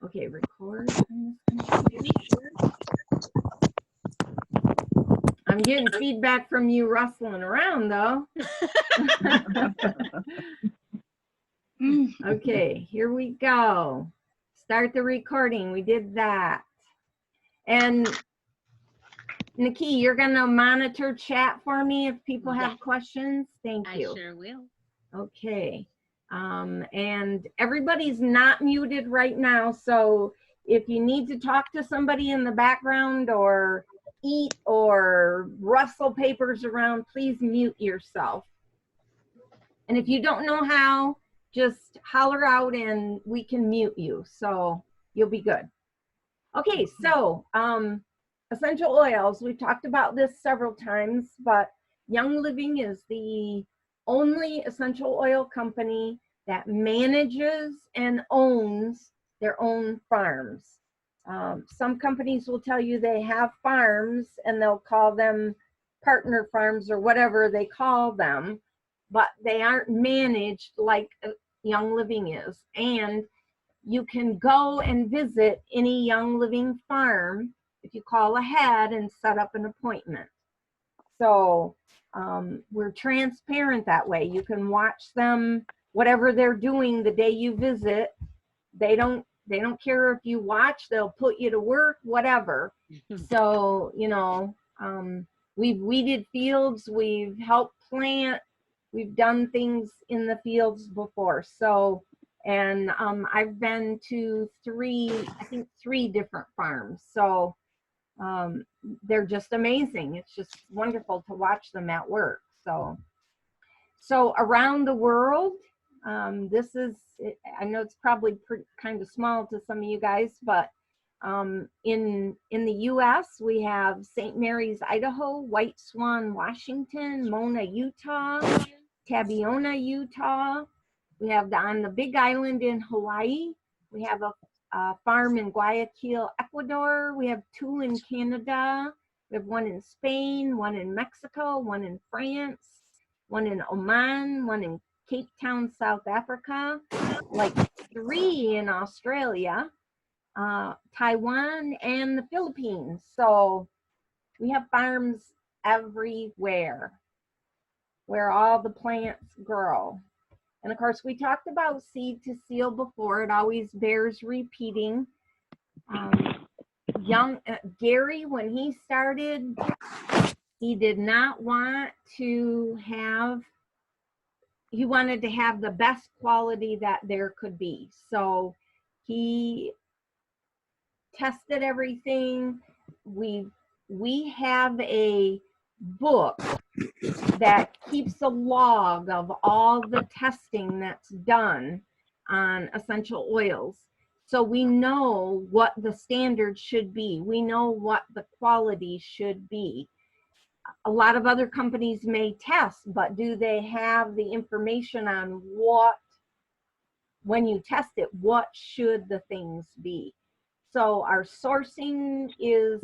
Okay, record on this computer. I'm getting feedback from you rustling around though. Okay, here we go. Start the recording. We did that. And Nikki, you're gonna monitor chat for me if people have questions. Thank you. I sure will. Okay. And everybody's not muted right now, so if you need to talk to somebody in the background or eat or rustle papers around, please mute yourself. And if you don't know how, just holler out and we can mute you, so you'll be good. Okay, so essential oils, we've talked about this several times, but Young Living is the only essential oil company that manages and owns their own farms. Some companies will tell you they have farms and they'll call them partner farms or whatever they call them, but they aren't managed like Young Living is. And you can go and visit any Young Living farm if you call ahead and set up an appointment. So we're transparent that way. You can watch them, whatever they're doing the day you visit. They don't care if you watch, they'll put you to work, whatever. So, you know, we've weeded fields, we've helped plant, we've done things in the fields before. So, and I've been to three different farms. So they're just amazing. It's just wonderful to watch them at work. So around the world, this is, I know it's probably kind of small to some of you guys, but in the US, we have St. Mary's, Idaho, White Swan, Washington, Mona, Utah, Tabiona, Utah. We have on the Big Island in Hawaii. We have a farm in Guayaquil, Ecuador. We have two in Canada. We have one in Spain, one in Mexico, one in France, one in Oman, one in Cape Town, South Africa, like 3 in Australia, Taiwan, and the Philippines. So we have farms everywhere where all the plants grow. And of course, we talked about seed to seal before. It always bears repeating. Gary, when he started, he did not want to have, he wanted to have the best quality that there could be. So he tested everything. We have a book that keeps a log of all the testing that's done on essential oils. So we know what the standards should be. We know what the quality should be. A lot of other companies may test, but do they have the information on what, when you test it, what should the things be? So our sourcing is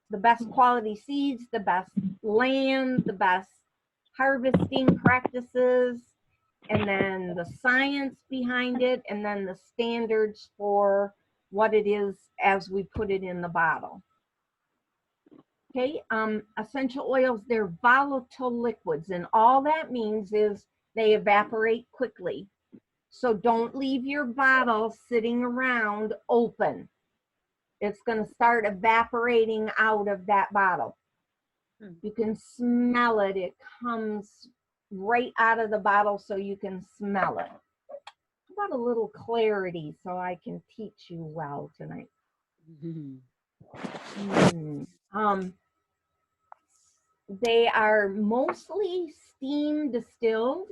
the best quality seeds, the best land, the best harvesting practices, and then the science behind it, and then the standards for what it is as we put it in the bottle. Okay, essential oils, they're volatile liquids, and all that means is they evaporate quickly. So don't leave your bottle sitting around open. It's going to start evaporating out of that bottle. You can smell it. It comes right out of the bottle, so you can smell it. How about a little clarity so I can teach you well tonight? They are mostly steam distilled,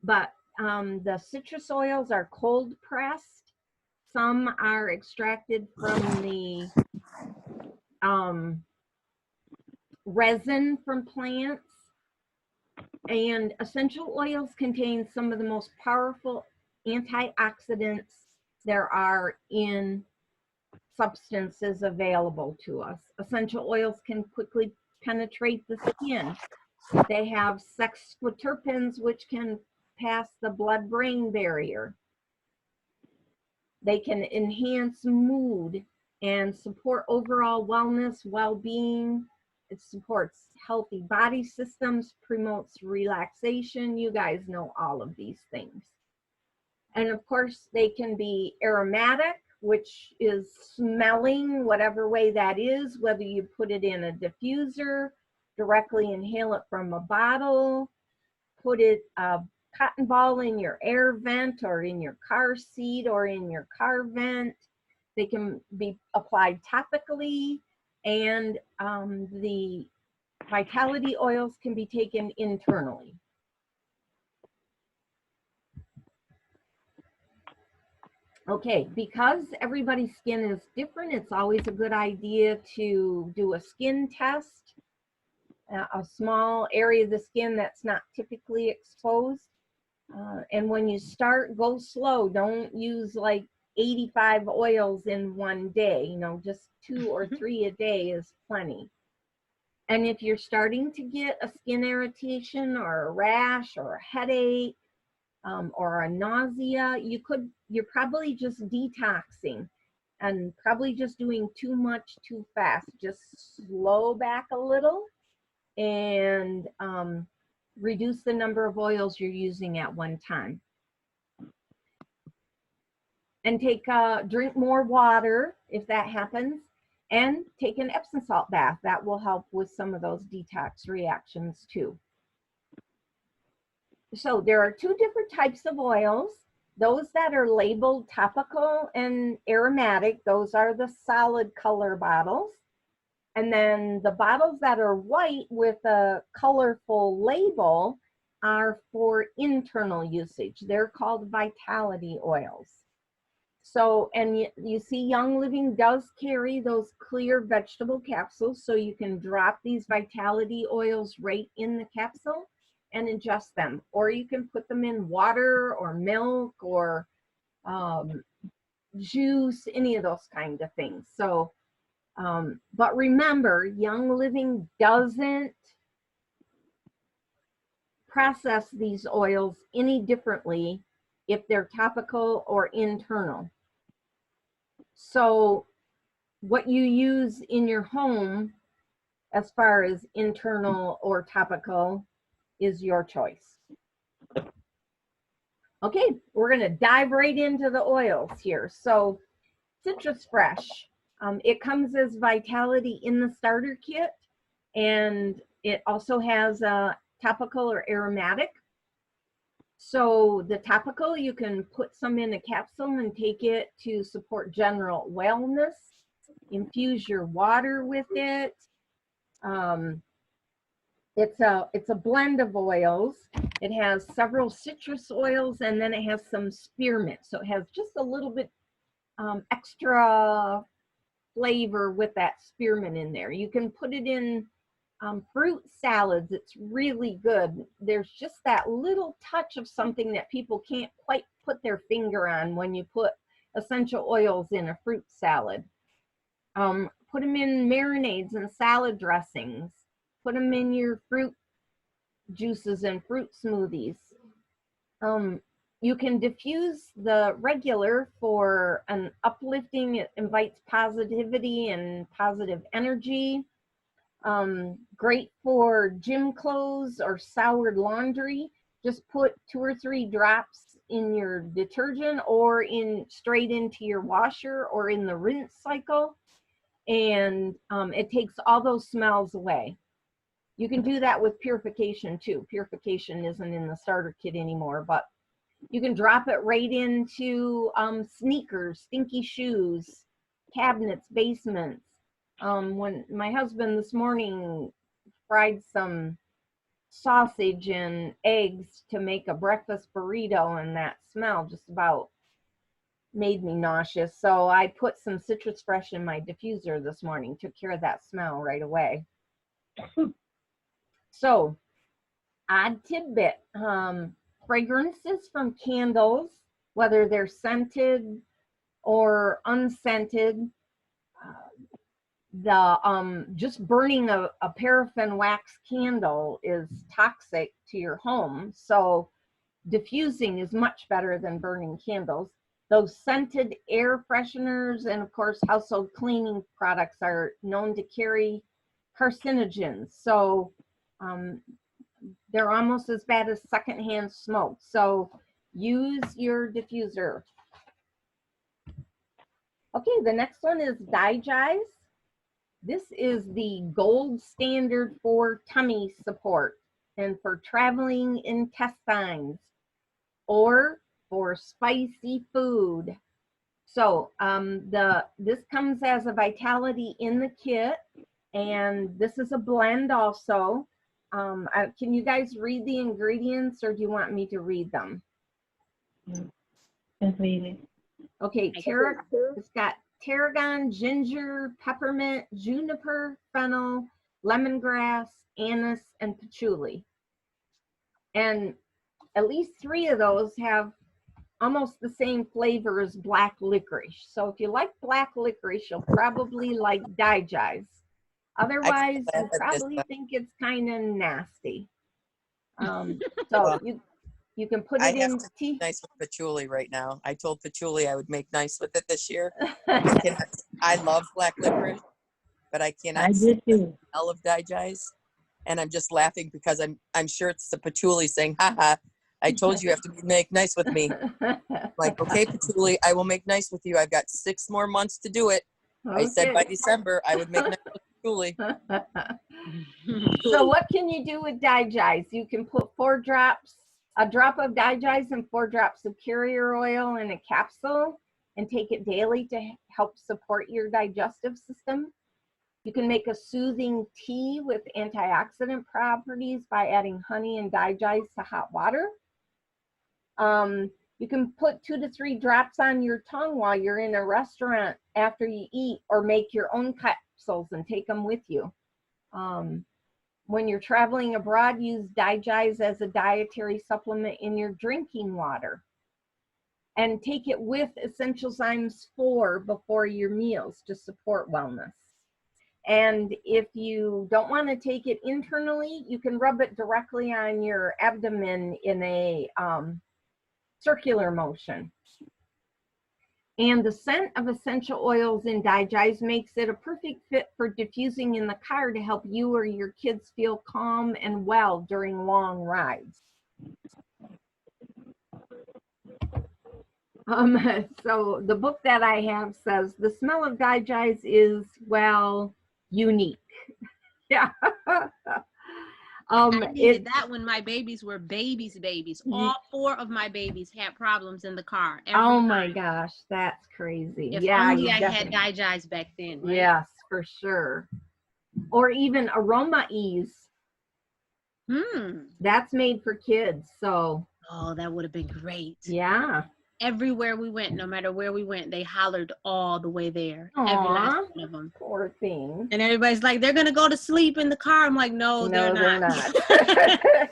but the citrus oils are cold pressed. Some are extracted from the resin from plants. And essential oils contain some of the most powerful antioxidants there are in substances available to us. Essential oils can quickly penetrate the skin. They have sexquiterpenes, which can pass the blood-brain barrier. They can enhance mood and support overall wellness, well-being. It supports healthy body systems, promotes relaxation. You guys know all of these things. And of course, they can be aromatic, which is smelling, whatever way that is, whether you put it in a diffuser, directly inhale it from a bottle, put a cotton ball in your air vent or in your car seat or in your car vent. They can be applied topically, and the vitality oils can be taken internally. Okay, because everybody's skin is different, it's always a good idea to do a skin test, a small area of the skin that's not typically exposed. And when you start, go slow. Don't use like 85 oils in one day. You know, just 2 or 3 a day is plenty. And if you're starting to get a skin irritation or a rash or a headache, or a nausea, you're probably just detoxing and probably just doing too much too fast. Just slow back a little and reduce the number of oils you're using at one time. And drink more water if that happens, and take an Epsom salt bath. That will help with some of those detox reactions too. So there are 2 different types of oils. Those that are labeled topical and aromatic, those are the solid color bottles. And then the bottles that are white with a colorful label are for internal usage. They're called vitality oils. So, and you see Young Living does carry those clear vegetable capsules, so you can drop these vitality oils right in the capsule and ingest them, or you can put them in water or milk or juice, any of those kind of things. So, but remember, Young Living doesn't process these oils any differently if they're topical or internal. So what you use in your home as far as internal or topical is your choice. Okay, we're going to dive right into the oils here. So Citrus Fresh, it comes as Vitality in the starter kit, and it also has a topical or aromatic. So the topical, you can put some in a capsule and take it to support general wellness. Infuse your water with it. It's a blend of oils. It has several citrus oils, and then it has some spearmint. So it has just a little bit extra flavor with that spearmint in there. You can put it in fruit salads. It's really good. There's just that little touch of something that people can't quite put their finger on when you put essential oils in a fruit salad. Put them in marinades and salad dressings. Put them in your fruit juices and fruit smoothies. You can diffuse the regular for an uplifting. It invites positivity and positive energy. Great for gym clothes or soured laundry. Just put 2 or 3 drops in your detergent or straight into your washer or in the rinse cycle, and it takes all those smells away. You can do that with purification too. Purification isn't in the starter kit anymore, but you can drop it right into sneakers, stinky shoes, cabinets, basements. When my husband this morning fried some sausage and eggs to make a breakfast burrito, and that smell just about made me nauseous. So I put some Citrus Fresh in my diffuser this morning, took care of that smell right away. So, odd tidbit, fragrances from candles, whether they're scented or unscented, just burning a paraffin wax candle is toxic to your home. So diffusing is much better than burning candles. those scented air fresheners and of course household cleaning products are known to carry carcinogens. So they're almost as bad as secondhand smoke. So use your diffuser. Okay, the next one is Digize. This is the gold standard for tummy support and for traveling intestines or for spicy food. So this comes as a Vitality in the kit, and this is a blend also. Can you guys read the ingredients, or do you want me to read them? Just read it. Okay, it's got tarragon, ginger, peppermint, juniper, fennel, lemongrass, anise, and patchouli. And at least 3 of those have almost the same flavor as black licorice. So if you like black licorice, you'll probably like Digize. Otherwise, you probably think it's kind of nasty. So you can put it in tea. Nice with patchouli right now. I told patchouli I would make nice with it this year. I love black licorice, but I cannot stand the smell of Digize. And I'm just laughing because I'm sure it's the patchouli saying, haha, I told you have to make nice with me. Like, okay, patchouli, I will make nice with you. I've got 6 more months to do it. Okay. I said by December I would make nice with patchouli. So what can you do with Digize? You can put 4 drops, a drop of Digize and 4 drops of carrier oil in a capsule and take it daily to help support your digestive system. You can make a soothing tea with antioxidant properties by adding honey and Digize to hot water. You can put 2 to 3 drops on your tongue while you're in a restaurant after you eat, or make your own capsules and take them with you. When you're traveling abroad, use Digize as a dietary supplement in your drinking water. And take it with Essential Zymes 4 before your meals to support wellness. And if you don't want to take it internally, you can rub it directly on your abdomen in a circular motion. And the scent of essential oils in Digize makes it a perfect fit for diffusing in the car to help you or your kids feel calm and well during long rides. So the book that I have says the smell of Digize is, well, unique. Yeah. I needed that when my babies were babies. All 4 of my babies had problems in the car. Oh my gosh, that's crazy. If yeah, only I had Digize back then. Right? Yes, for sure. Or even Aroma Ease. That's made for kids, so. Oh, that would have been great. Yeah. Everywhere we went, no matter where we went, they hollered all the way there. Aww, every last one of them. Poor thing. And everybody's like, they're gonna go to sleep in the car. I'm like, no, they're not.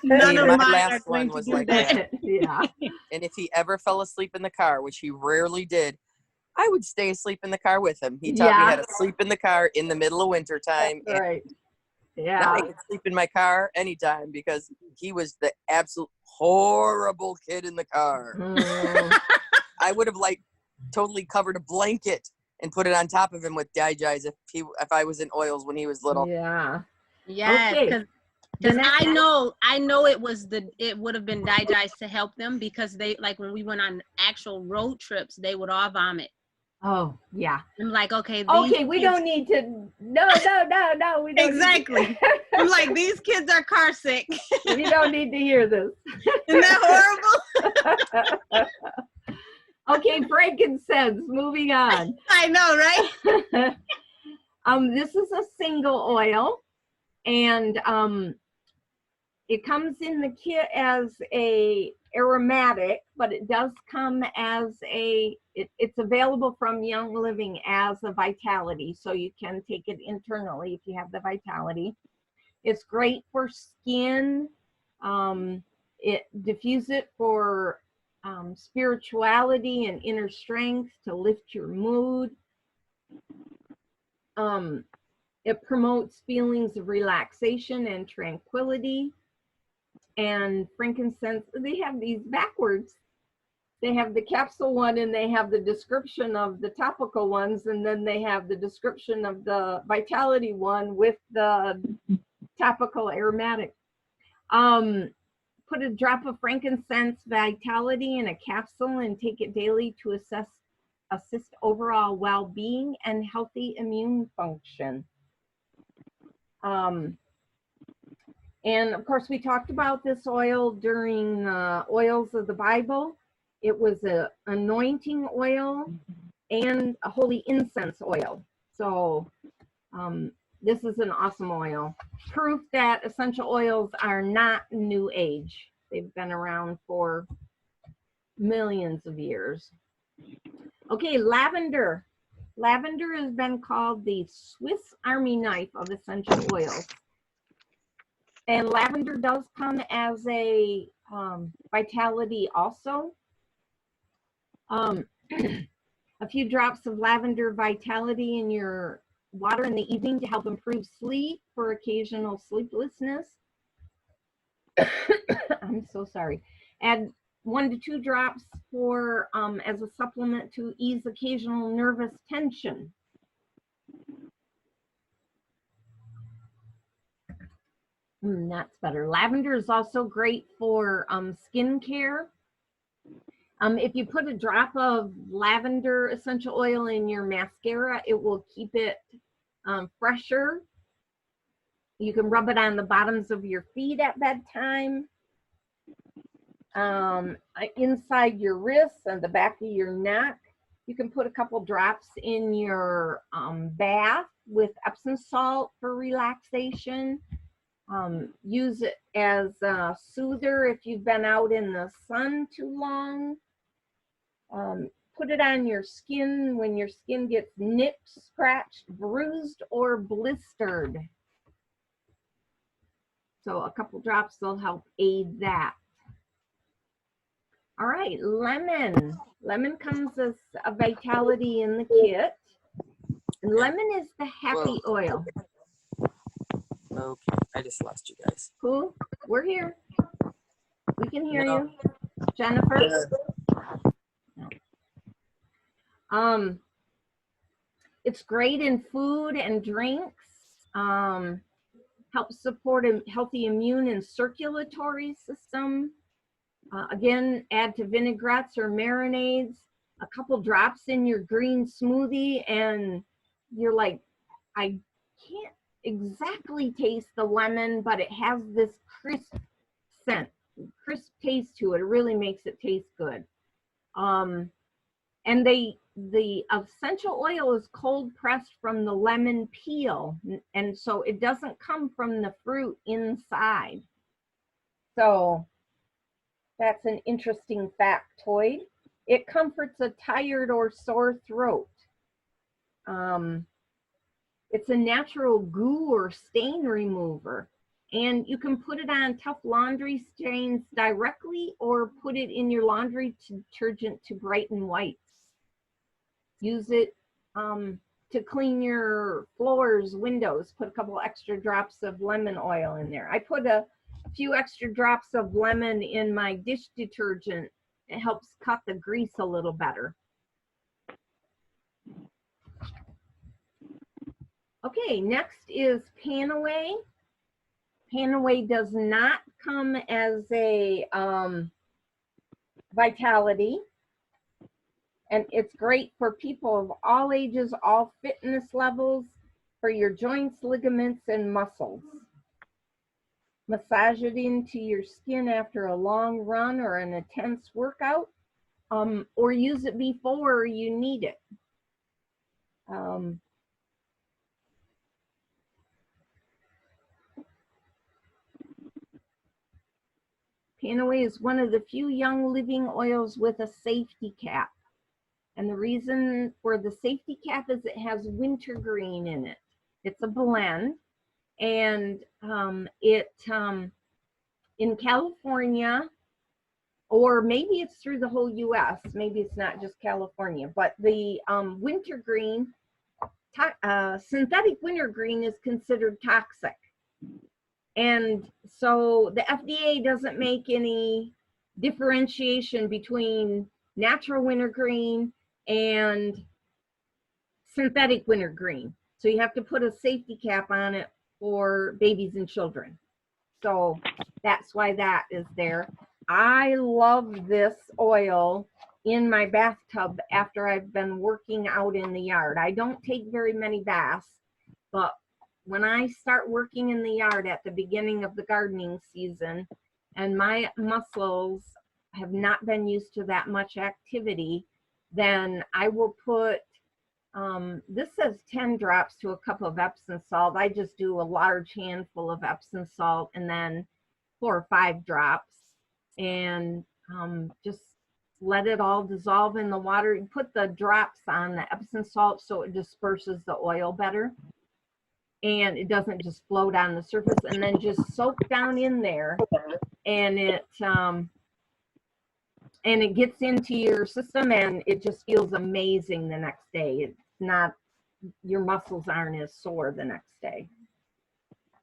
None of my last one was like that. Yeah. And if he ever fell asleep in the car, which he rarely did, I would stay asleep in the car with him. He taught me how to sleep in the car in the middle of winter time. That's right. Yeah. Now I can sleep in my car anytime because he was the absolute horrible kid in the car. I would have like totally covered a blanket and put it on top of him with Digize if I was in oils when he was little. Yeah. Yeah. Because I know it would have been Digize to help them, because they, like, when we went on actual road trips, they would all vomit. Oh yeah. I'm like, okay, we don't need to. No, we don't. Exactly. I'm like, these kids are car sick. We don't need to hear this. Isn't that horrible? Okay, frankincense. Moving on. I know, right? This is a single oil, and it comes in the kit as a aromatic, but it does come as it's available from Young Living as a Vitality, so you can take it internally if you have the Vitality. It's great for skin. It diffuse it for spirituality and inner strength, to lift your mood. It promotes feelings of relaxation and tranquility. And frankincense, they have these backwards. They have the capsule one, and they have the description of the topical ones, and then they have the description of the Vitality one with the topical aromatic. Put a drop of frankincense Vitality in a capsule and take it daily to assist overall well-being and healthy immune function. And of course, we talked about this oil during Oils of the Bible. It was an anointing oil and a holy incense oil. So this is an awesome oil. Proof that essential oils are not new age. They've been around for millions of years. Okay, lavender. Lavender has been called the Swiss Army knife of essential oils. And lavender does come as a Vitality also. A few drops of lavender Vitality in your water in the evening to help improve sleep for occasional sleeplessness. I'm so sorry. Add 1 to 2 drops for as a supplement to ease occasional nervous tension. That's better. Lavender is also great for skin care. If you put a drop of lavender essential oil in your mascara, it will keep it fresher. You can rub it on the bottoms of your feet at bedtime, inside your wrists and the back of your neck. You can put a couple drops in your bath with Epsom salt for relaxation. Use it as a soother if you've been out in the sun too long. Put it on your skin when your skin gets nipped, scratched, bruised, or blistered. So a couple drops will help aid that. All right, lemon. Lemon comes as a Vitality in the kit. And lemon is the happy oil. Okay, I just lost you guys. Who? We're here. We can hear you. Jennifer? No. It's great in food and drinks. Helps support a healthy immune and circulatory system. Again, add to vinaigrettes or marinades. A couple drops in your green smoothie and you're like, I can't exactly taste the lemon, but it has this crisp scent, crisp taste to it. It really makes it taste good. And the essential oil is cold pressed from the lemon peel, and so it doesn't come from the fruit inside. So that's an interesting factoid. It comforts a tired or sore throat. It's a natural goo or stain remover, and you can put it on tough laundry stains directly or put it in your laundry detergent to brighten whites. Use it to clean your floors, windows. Put a couple extra drops of lemon oil in there. I put a few extra drops of lemon in my dish detergent. It helps cut the grease a little better. Okay, next is Panaway. Panaway does not come as a Vitality, and it's great for people of all ages, all fitness levels, for your joints, ligaments, and muscles. Massage it into your skin after a long run or an intense workout, or use it before you need it. Panaway is one of the few young living oils with a safety cap. And the reason for the safety cap is it has wintergreen in it. It's a blend. And in California, or maybe it's through the whole US, maybe it's not just California, but the wintergreen, synthetic wintergreen is considered toxic. And so the FDA doesn't make any differentiation between natural wintergreen, and synthetic wintergreen. So you have to put a safety cap on it for babies and children. So that's why that is there. I love this oil in my bathtub after I've been working out in the yard. I don't take very many baths, but when I start working in the yard at the beginning of the gardening season and my muscles have not been used to that much activity, then I will put, this says 10 drops to a cup of Epsom salt. I just do a large handful of Epsom salt and then 4 or 5 drops, and just let it all dissolve in the water. You put the drops on the Epsom salt so it disperses the oil better and it doesn't just float on the surface, and then just soak down in there, and it gets into your system and it just feels amazing the next day. It's not, your muscles aren't as sore the next day.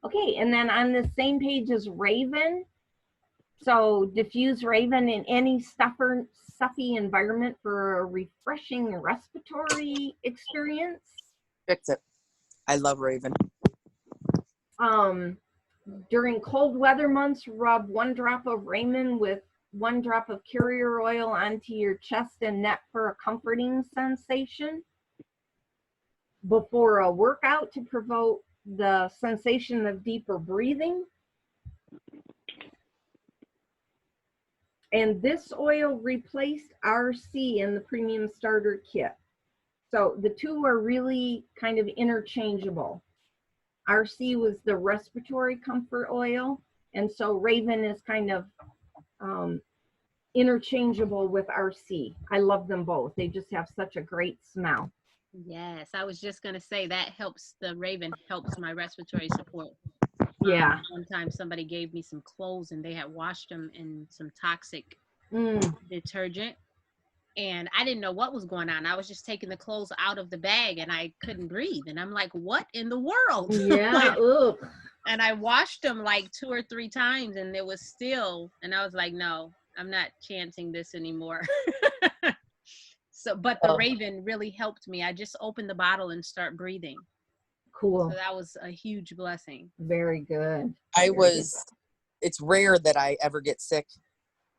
Okay, and then on the same page is Raven. So diffuse Raven in any stuffy environment for a refreshing respiratory experience. Fix it. I love Raven. During cold weather months, rub 1 drop of Raven with 1 drop of carrier oil onto your chest and neck for a comforting sensation. Before a workout to provoke the sensation of deeper breathing. And this oil replaced RC in the premium starter kit. So the two are really kind of interchangeable. RC was the respiratory comfort oil, and so Raven is kind of interchangeable with RC. I love them both. They just have such a great smell. Yes, I was just going to say that helps, the Raven helps my respiratory support. Yeah. One time somebody gave me some clothes and they had washed them in some toxic detergent. And I didn't know what was going on. I was just taking the clothes out of the bag and I couldn't breathe. And I'm like, what in the world? Yeah. And I washed them like 2 or 3 times and it was still, and I was like, no, I'm not chancing this anymore. So, but the Raven really helped me. I just opened the bottle and start breathing. Cool. So that was a huge blessing. Very good. It's rare that I ever get sick,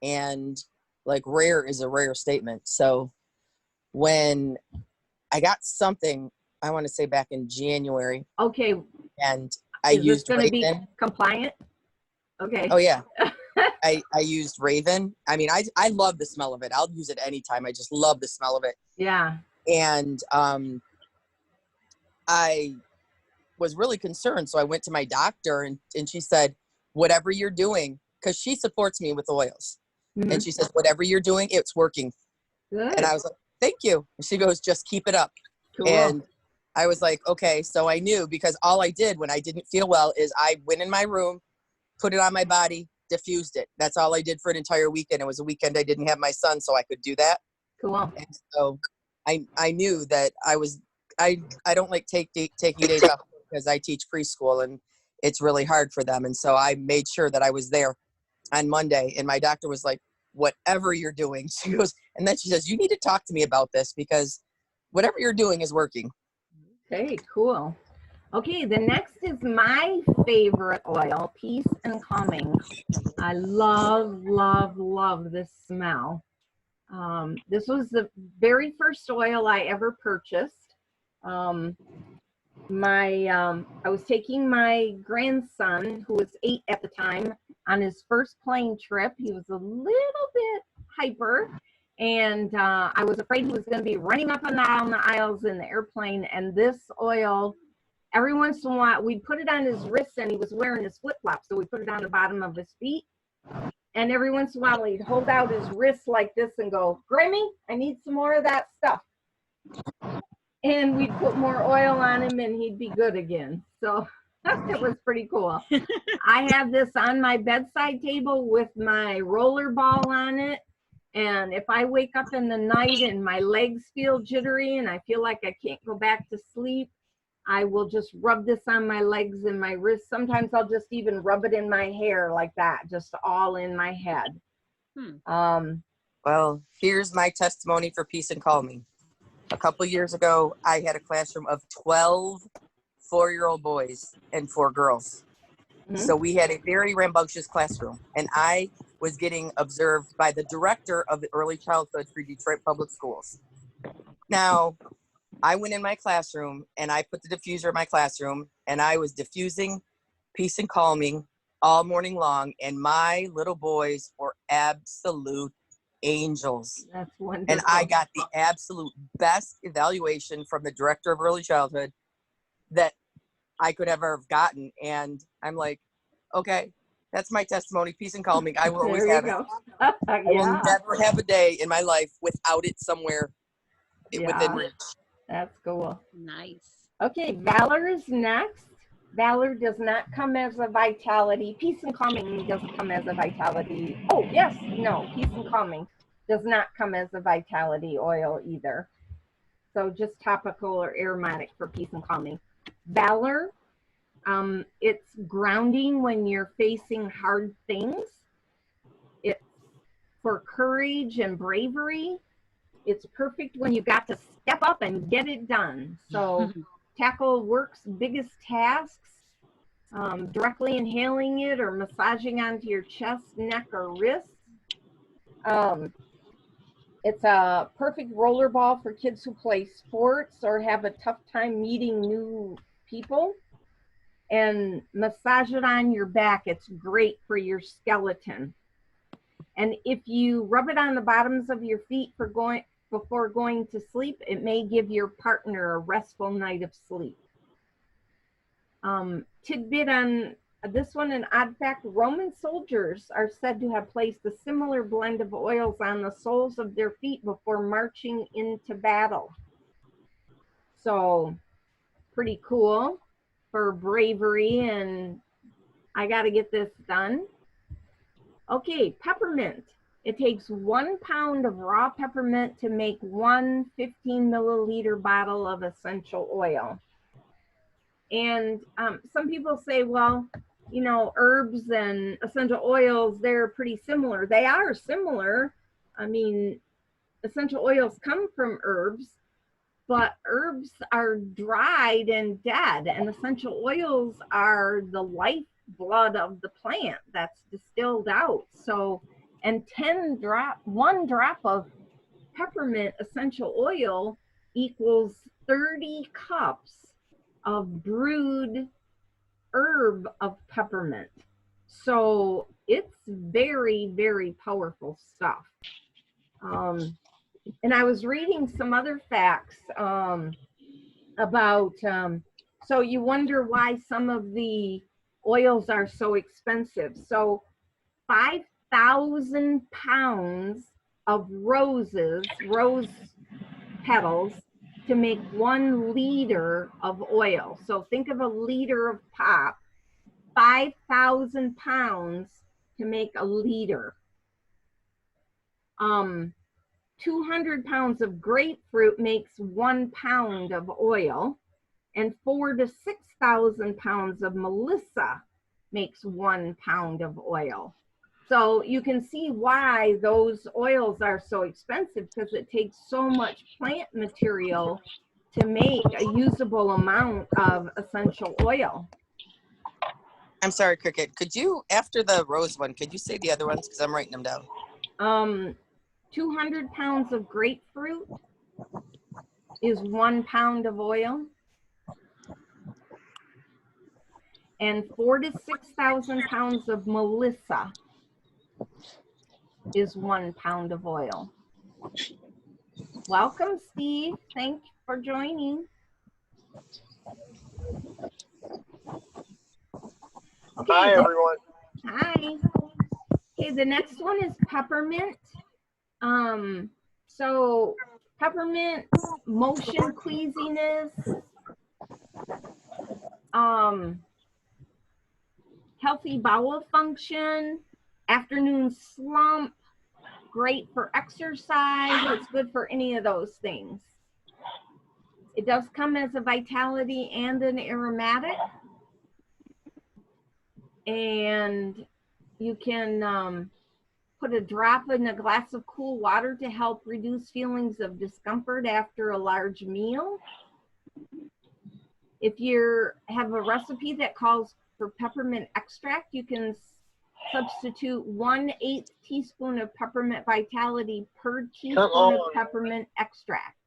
and like rare is a rare statement. So when I got something, I want to say back in January. Okay. And I used Raven. Be compliant? Okay. Oh yeah. I used Raven. I mean, I love the smell of it. I'll use it anytime. I just love the smell of it. Yeah. And I was really concerned. So I went to my doctor and she said, whatever you're doing, because she supports me with oils. Mm-hmm. And she says, whatever you're doing, it's working. Good. And I was like, thank you. And she goes, just keep it up. Cool. And I was like, okay. So I knew, because all I did when I didn't feel well is I went in my room, put it on my body, diffused it. That's all I did for an entire weekend. It was a weekend I didn't have my son, so I could do that. Cool. And so I knew that I don't like taking days off because I teach preschool and it's really hard for them. And so I made sure that I was there on Monday, and my doctor was like, whatever you're doing, she goes, and then she says, you need to talk to me about this because whatever you're doing is working. Okay, cool. Okay, the next is my favorite oil, Peace and Calming. I love, love, love this smell. This was the very first oil I ever purchased. I was taking my grandson, who was 8 at the time, on his first plane trip. He was a little bit hyper, and I was afraid he was going to be running up and down the aisles in the airplane. And this oil, every once in a while, we'd put it on his wrists, and he was wearing his flip-flops, so we put it on the bottom of his feet. And every once in a while, he'd hold out his wrists like this and go, Grammy, I need some more of that stuff. And we'd put more oil on him, and he'd be good again. So it was pretty cool. I have this on my bedside table with my roller ball on it. And if I wake up in the night and my legs feel jittery and I feel like I can't go back to sleep, I will just rub this on my legs and my wrists. Sometimes I'll just even rub it in my hair like that, just all in my head. Well, here's my testimony for peace and calming. A couple years ago, I had a classroom of 12 4-year-old boys and 4 girls. So we had a very rambunctious classroom, and I was getting observed by the director of the early childhood for Detroit Public Schools. Now, I went in my classroom and I put the diffuser in my classroom, and I was diffusing peace and calming all morning long, and my little boys were absolute angels. That's wonderful. And I got the absolute best evaluation from the director of early childhood that I could ever have gotten. And I'm like, okay, that's my testimony. Peace and calming. I will always have it. Yeah. I will never have a day in my life without it somewhere within reach. That's cool. Nice. Okay, Valor is next. Valor does not come as a vitality. Peace and calming doesn't come as a vitality. Oh, yes, no, peace and calming does not come as a vitality oil either. So just topical or aromatic for peace and calming. Valor, it's grounding when you're facing hard things. It's for courage and bravery. It's perfect when you got to step up and get it done. So tackle work's biggest tasks, directly inhaling it or massaging onto your chest, neck, or wrist. It's a perfect roller ball for kids who play sports or have a tough time meeting new people. And massage it on your back. It's great for your skeleton. And if you rub it on the bottoms of your feet before going to sleep, it may give your partner a restful night of sleep. Tidbit on this one, an odd fact: Roman soldiers are said to have placed a similar blend of oils on the soles of their feet before marching into battle. So pretty cool for bravery, and I got to get this done. Okay, peppermint. It takes 1 pound of raw peppermint to make 1 15-milliliter bottle of essential oil. And some people say, well, you know, herbs and essential oils, they're pretty similar. They are similar. I mean, essential oils come from herbs, but herbs are dried and dead, and essential oils are the lifeblood of the plant that's distilled out. So, and 1 drop of peppermint essential oil equals 30 cups of brewed herb of peppermint. So it's very, very powerful stuff. And I was reading some other facts about, so you wonder why some of the oils are so expensive. So 5,000 pounds of rose petals to make 1 liter of oil. So think of a liter of pop, 5,000 pounds to make a liter. 200 pounds of grapefruit makes 1 pound of oil, and 4,000 to 6,000 pounds of Melissa makes 1 pound of oil. So you can see why those oils are so expensive, because it takes so much plant material to make a usable amount of essential oil. I'm sorry, Cricket. Could you, after the rose one, could you say the other ones? Because I'm writing them down. 200 pounds of grapefruit is 1 pound of oil. And 4,000 to 6,000 pounds of Melissa is 1 pound of oil. Welcome, Steve. Thanks for joining. Okay, hi, everyone. Hi. Okay, the next one is peppermint. So peppermint, motion queasiness, healthy bowel function, afternoon slump, great for exercise. It's good for any of those things. It does come as a vitality and an aromatic. And you can put a drop in a glass of cool water to help reduce feelings of discomfort after a large meal. If you have a recipe that calls for peppermint extract, you can substitute 1/8 teaspoon of peppermint vitality per teaspoon of peppermint extract.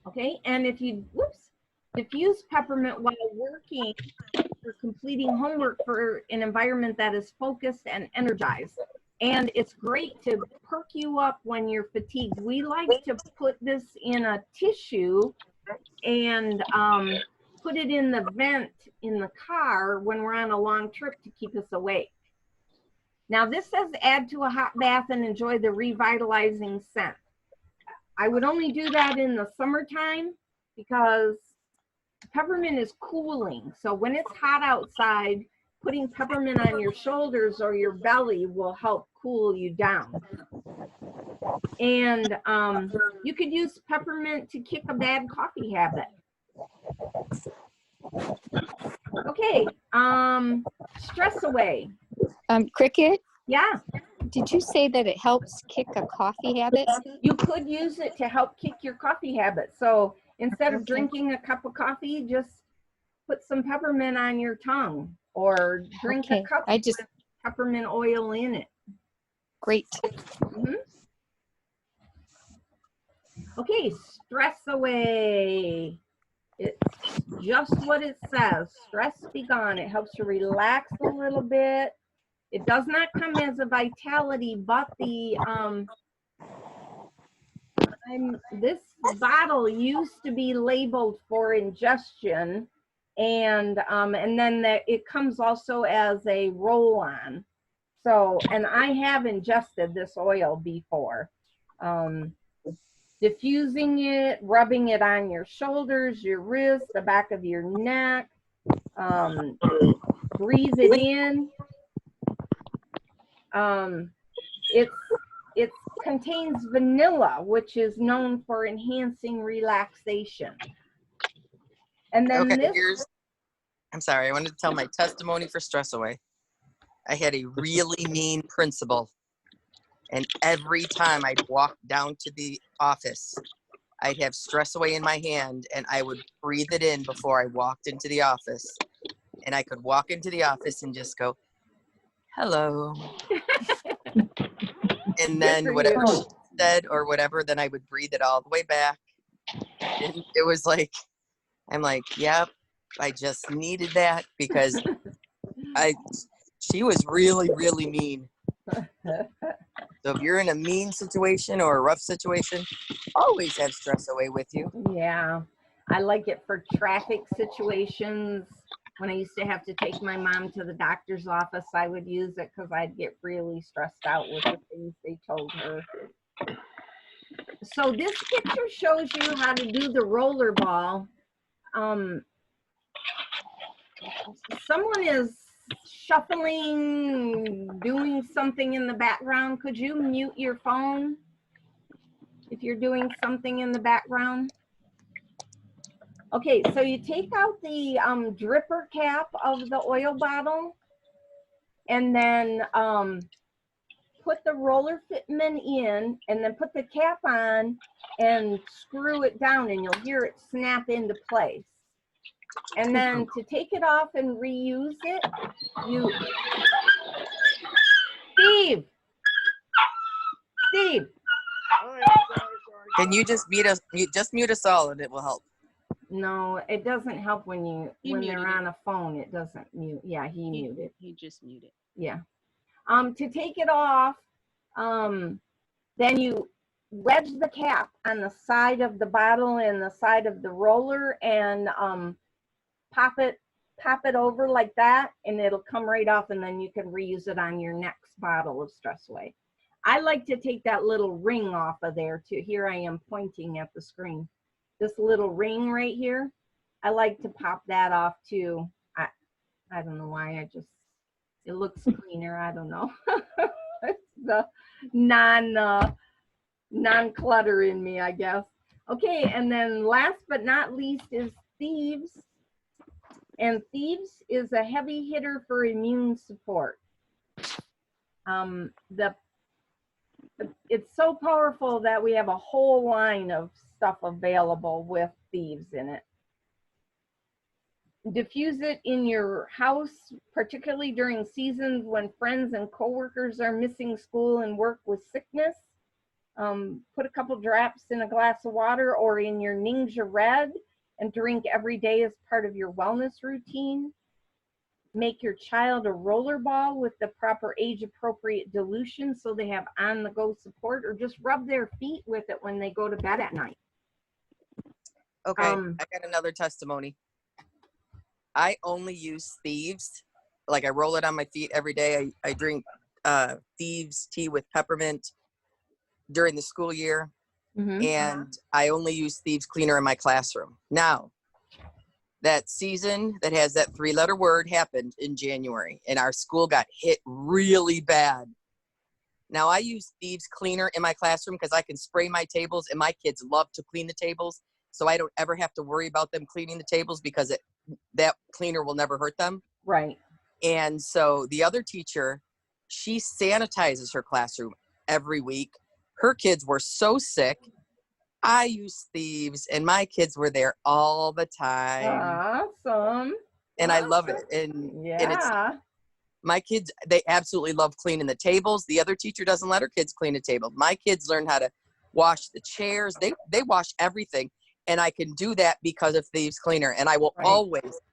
Okay, and if you, diffuse peppermint while working or completing homework for an environment that is focused and energized. And it's great to perk you up when you're fatigued. We like to put this in a tissue and put it in the vent in the car when we're on a long trip to keep us awake. Now this says add to a hot bath and enjoy the revitalizing scent. I would only do that in the summertime because peppermint is cooling. So when it's hot outside, putting peppermint on your shoulders or your belly will help cool you down. And you could use peppermint to kick a bad coffee habit. Okay, stress away. Cricket, Yeah, did you say that it helps kick a coffee habit? you could use it to help kick your coffee habit. So instead of Okay. drinking a cup of coffee, just put some peppermint on your tongue or drink Okay, a cup I just, with peppermint oil in it. great. Mhm. Okay, stress away. It's just what it says. Stress be gone. It helps you relax a little bit. It does not come as a vitality, but the this bottle used to be labeled for ingestion, and then it comes also as a roll-on. So, and I have ingested this oil before. Diffusing it, rubbing it on your shoulders, your wrists, the back of your neck. Breathe it in. It contains vanilla, which is known for enhancing relaxation. And then Okay, this. I'm sorry, I wanted to tell my testimony for Stress Away. I had a really mean principal, and every time I'd walk down to the office, I'd have Stress Away in my hand, and I would breathe it in before I walked into the office. And I could walk into the office and just go, hello. And then whatever she said or whatever, then I would breathe it all the way back. And it was like, I'm like, yep, I just needed that because she was really, really mean. So if you're in a mean situation or a rough situation, always have Stress Away with you. Yeah, I like it for traffic situations. When I used to have to take my mom to the doctor's office, I would use it because I'd get really stressed out with the things they told her. So this picture shows you how to do the roller ball. Someone is shuffling, doing something in the background. Could you mute your phone if you're doing something in the background? Okay, so you take out the dripper cap of the oil bottle and then put the roller fitment in and then put the cap on and screw it down and you'll hear it snap into place. And then to take it off and reuse it, Steve! Can you just mute us all and it will help? No, it doesn't help when they're on a phone. It doesn't mute. Yeah, he muted. He just muted. Yeah. To take it off, then you wedge the cap on the side of the bottle and the side of the roller and pop it over like that, and it'll come right off, and then you can reuse it on your next bottle of Stress Away. I like to take that little ring off of there too. Here I am pointing at the screen. This little ring right here, I like to pop that off too. I don't know why, it looks cleaner, I don't know. It's the non-clutter in me, I guess. Okay, and then last but not least is Thieves. And Thieves is a heavy hitter for immune support. The it's so powerful that we have a whole line of stuff available with thieves in it. Diffuse it in your house, particularly during seasons when friends and coworkers are missing school and work with sickness. Put a couple drops in a glass of water or in your Ningxia Red and drink every day as part of your wellness routine. Make your child a roller ball with the proper age-appropriate dilution so they have on-the-go support, or just rub their feet with it when they go to bed at night. Okay, I got another testimony. I only use Thieves. Like, I roll it on my feet every day. I drink Thieves tea with peppermint during the school year. And I only use Thieves cleaner in my classroom. Now, that season that has that 3-letter word happened in January, and our school got hit really bad. Now, I use Thieves cleaner in my classroom because I can spray my tables, and my kids love to clean the tables, so I don't ever have to worry about them cleaning the tables because that cleaner will never hurt them. Right. And so the other teacher, she sanitizes her classroom every week. Her kids were so sick. I use Thieves, and my kids were there all the time. Awesome. And I love it. And it's my kids, they absolutely love cleaning the tables. The other teacher doesn't let her kids clean a table. My kids learn how to wash the chairs. They wash everything. And I can do that because of Thieves cleaner. And I will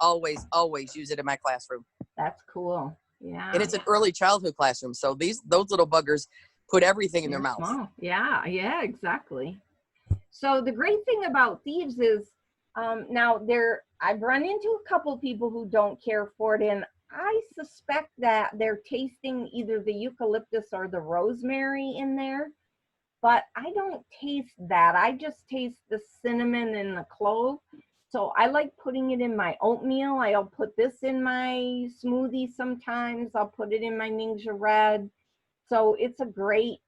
always use it in my classroom. That's cool. Yeah. And it's an early childhood classroom. So those little buggers put everything in their mouth. Small. Yeah, exactly. So the great thing about Thieves is now I've run into a couple people who don't care for it, and I suspect that they're tasting either the eucalyptus or the rosemary in there, but I don't taste that. I just taste the cinnamon and the clove. So I like putting it in my oatmeal. I'll put this in my smoothie sometimes. I'll put it in my Ningxia Red. So it's a great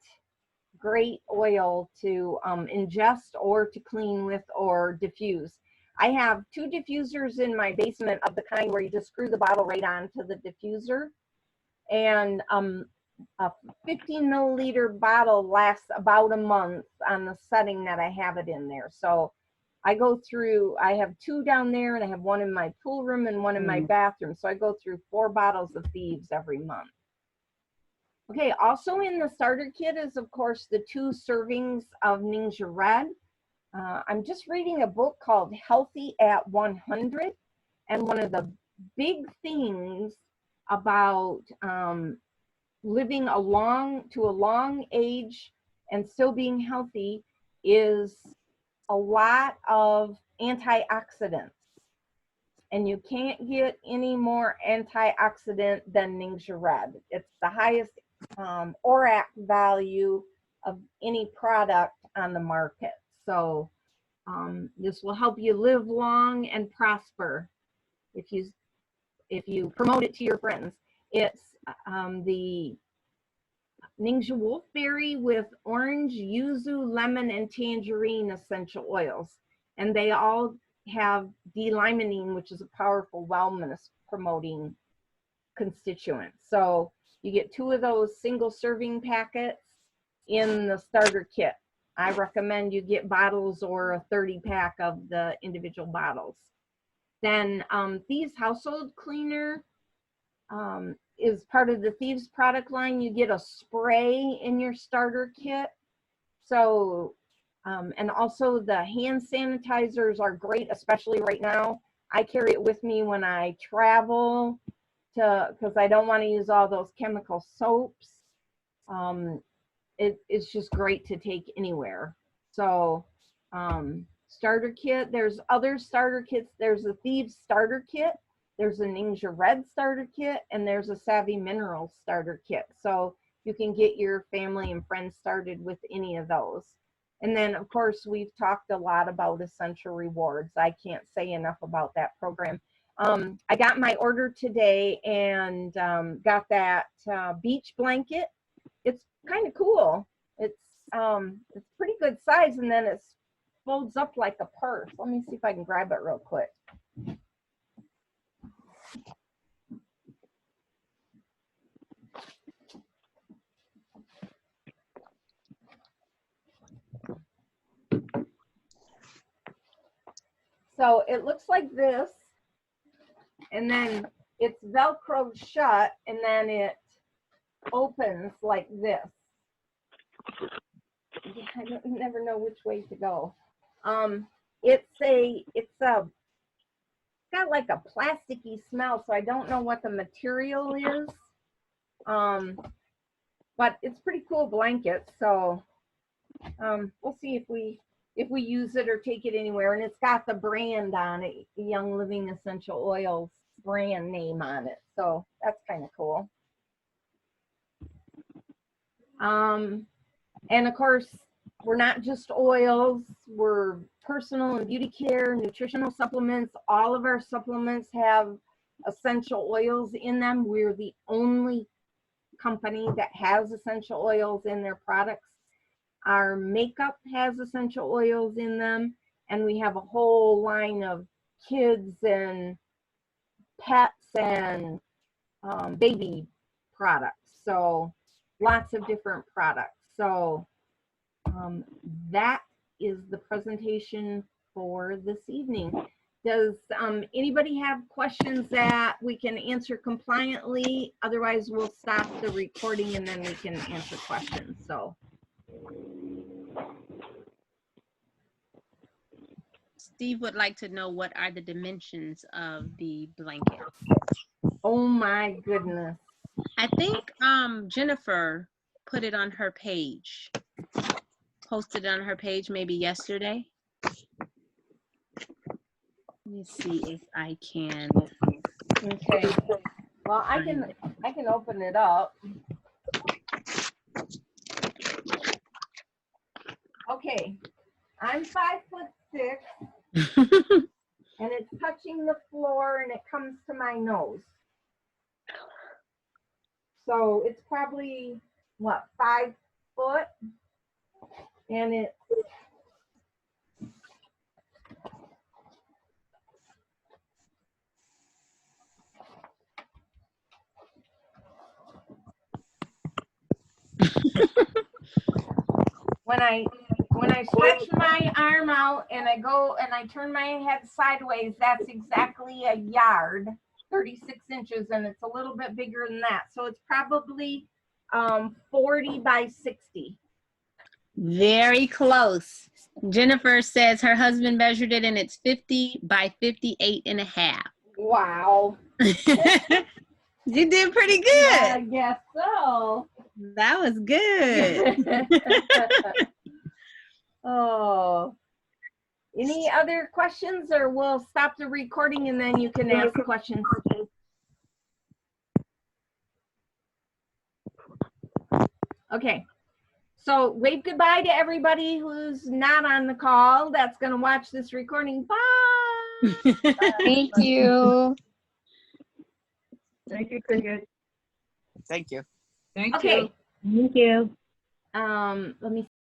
oil to ingest or to clean with or diffuse. I have 2 diffusers in my basement of the kind where you just screw the bottle right onto the diffuser. And a 15 milliliter bottle lasts about a month on the setting that I have it in there. So I have 2 down there, and I have 1 in my pool room and 1 in my bathroom. So I go through 4 bottles of Thieves every month. Okay, also in the starter kit is, of course, the 2 servings of Ningxia Red. I'm just reading a book called Healthy at 100, and one of the big things about living to a long age and still being healthy is a lot of antioxidants. And you can't get any more antioxidant than Ningxia Red. It's the highest ORAC value of any product on the market. So this will help you live long and prosper if you promote it to your friends. It's the Ningxia Wolfberry with orange, yuzu, lemon, and tangerine essential oils. And they all have D-limonene, which is a powerful wellness promoting constituent. So you get 2 of those single serving packets in the starter kit. I recommend you get bottles or a 30 pack of the individual bottles. Then Thieves Household Cleaner is part of the Thieves product line. You get a spray in your starter kit. So, and also the hand sanitizers are great, especially right now. I carry it with me when I travel because I don't want to use all those chemical soaps. It's just great to take anywhere. So starter kit, there's other starter kits. There's a Thieves starter kit, there's a Ningxia Red starter kit, and there's a Savvy Minerals starter kit. So you can get your family and friends started with any of those. And then, of course, we've talked a lot about Essential Rewards. I can't say enough about that program. I got my order today and got that beach blanket. It's kind of cool. It's pretty good size, and then it folds up like a purse. Let me see if I can grab it real quick. So it looks like this, and then it's Velcro shut, and then it opens like this. Yeah, I never know which way to go. It's got like a plasticky smell, so I don't know what the material is. But it's pretty cool blanket. So we'll see if we use it or take it anywhere. And it's got the brand on it, Young Living Essential Oils brand name on it. So that's kind of cool. And of course, we're not just oils, we're personal and beauty care, nutritional supplements. All of our supplements have essential oils in them. We're the only company that has essential oils in their products. Our makeup has essential oils in them, and we have a whole line of kids and pets and baby products. So lots of different products. So that is the presentation for this evening. Does anybody have questions that we can answer compliantly? Otherwise, we'll stop the recording and then we can answer questions. So. Steve would like to know what are the dimensions of the blanket. Oh my goodness. I think Jennifer put it on her page. Posted it on her page maybe yesterday. Let me see if I can. Okay. Well, I can open it up. Okay. I'm 5'6", and it's touching the floor and it comes to my nose. So it's probably what, 5 foot? And it's when I stretch my arm out and I go and I turn my head sideways, that's exactly a yard, 36 inches, and it's a little bit bigger than that. So it's probably 40 by 60. Very close. Jennifer says her husband measured it and it's 50 by 58.5. Wow. You did pretty good. Yeah, I guess so. That was good. Oh. Any other questions, or we'll stop the recording and then you can ask questions. Okay. So wave goodbye to everybody who's not on the call that's going to watch this recording. Bye. Thank you. Thank you, Cricket. Thank you. Thank Okay. you. Thank you. Let me